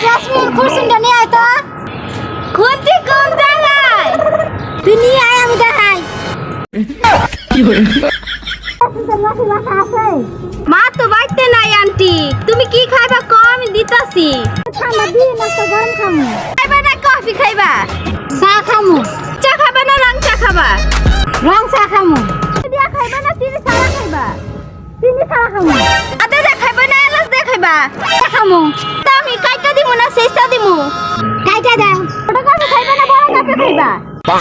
Jasmine খুরসুনটা নিয়ে আয় তো। খুঁজছি কোন জায়গায়? তুই নিয়ে আয়, আমি দেখাই। মা তো বাইতে নাই আন্টি, তুমি কি খাইবা কও আমি দিতাছি। ঠান্ডা দিয়ে না তো গরম খামু। খাইবা না কফি খাইবা? চা খামু। চা খাইবা না রং চা খাবা? রং চা খামু। দিয়া খাইবা না চিনি ছাড়া খাইবা? চিনি ছাড়া খামু। আদা দে খাইবা না এলাচ দে খাইবা? চা খামু। তা আমি কাইটা দিমু না সেসা দিমু? কাইটা দাও। ছোট কাপে খাইবা না বড় কাপে খাইবা?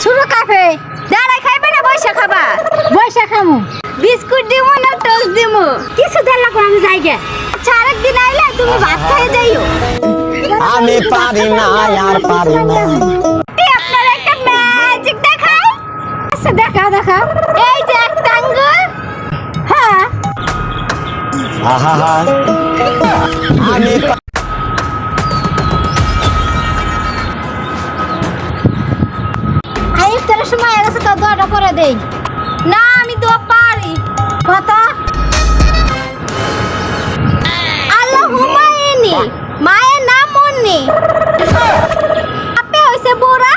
শুরু কাফে। দাঁড়াই খাইবা না বইসা খাবা? বৈশা খামু। বিস্কুট দিমু না টোস্ট দিমু? কিছু দেন লাগবে, আমি যাই গে। আচ্ছা আরেকদিন আইলে তুমি ভাত খেয়ে যাইও। আমি পারি না আর পারি না। এই আপনার একটা ম্যাজিক দেখাই। আচ্ছা দেখাও দেখাও। এই যে একটা আঙ্গুল, হ্যাঁ আহা আমি আইস তোর সময় গেছে তো দোয়াটা করে দেই। না আমি তো পারি। কত? আল্লাহ হুমায়ুনি মায়ের নাম মুন্নি। আপে হইছে বুড়া,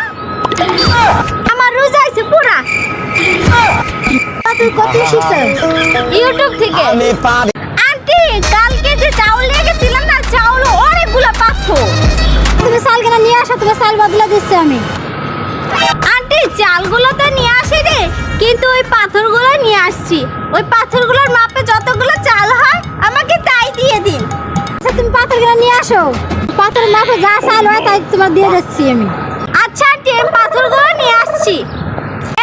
আমার রোজা হইছে পুরা। তুই কত শিখছিস? ইউটিউব থেকে। আমি পারি আন্টি কালকে যে চাউল নিয়ে গেছিলাম না, চাউল অনেকগুলো পাথর। তুমি চাল কেন নিয়ে আসো, তুমি চাল বদলে দিচ্ছি আমি। আন্টি চালগুলো তো নিয়ে আসি রে, কিন্তু ওই পাথরগুলো নিয়ে আসছি। ওই পাথরগুলোর মাপে যতগুলো চাল হয় আমাকে তাই দিয়ে দিন। আচ্ছা তুমি পাথর কেন নিয়ে আসো, পাথর মাপে যা চাল হয় তাই তোমার দিয়ে দিচ্ছি আমি। আচ্ছা আন্টি আমি পাথরগুলো নিয়ে আসছি।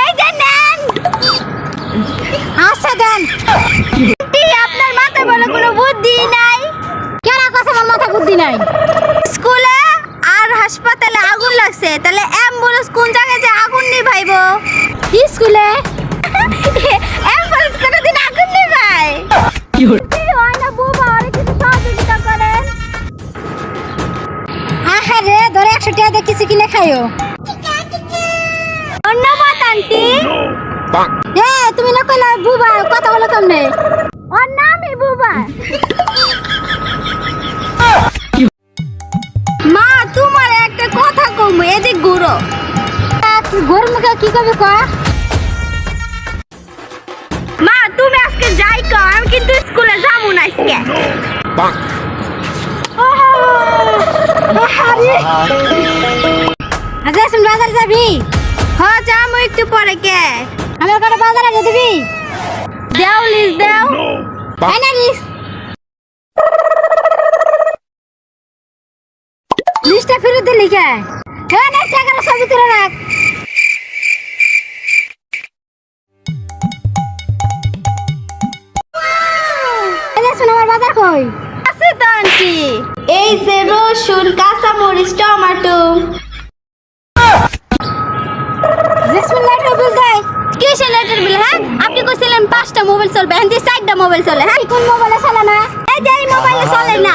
এই যে নেন। আচ্ছা দেন। আন্টি আপনার মাথায় বলে কোনো বুদ্ধি নাই? কেন কথা আমার মাথা বুদ্ধি নাই? স্কুলে আর হাসপাতালে আগুন লাগছে, তাহলে অ্যাম্বুলেন্স কোন জায়গায় যে আগুন নিভাইবো? স্কুলে অ্যাম্বুলেন্স কোনদিন আগুন নিভায়? কি হয় না বুবা, আরে কিছু সহযোগিতা করেন। আহা রে, ধরে 100 টাকা দিয়ে কিছু কিনে খাইও। ধন্যবাদ আন্টি। এ তুমি না কইলা বুবা, কথা বলো কেমনে? ওর নামই বুবা। মা তোমার একটা কথা কম, এই যে গুঁড়ো। গরম মুখে কি করবে ক? মা তুমি আজকে যাই কও, আমি কিন্তু স্কুলে যাবো না আজকে। আচ্ছা শুন, বাজার যাবি? হ্যাঁ যাবো একটু পরে। কে আমার কাছে বাজারে দিয়ে দিবি? দেও লিস দেও। তাই না নিস? লিস্টটা ফেরত দিলি কে? হ্যাঁ না, টাকাটা সবই তুলে রাখ। শুন, আমার বাজার কই? আছে তো আন্টি, এই যে রসুন, কাঁচামরিচ, টমেটো। জেসমিন লাইটের বিল দেয়। কিসের লাইটের বিল? হ্যাঁ আপনি কইছিলেন 5টা মোবাইল চলবে, এখন 4টা মোবাইল চলে। হ্যাঁ কোন মোবাইলে চালা না? এই যে এই মোবাইলে চলে না।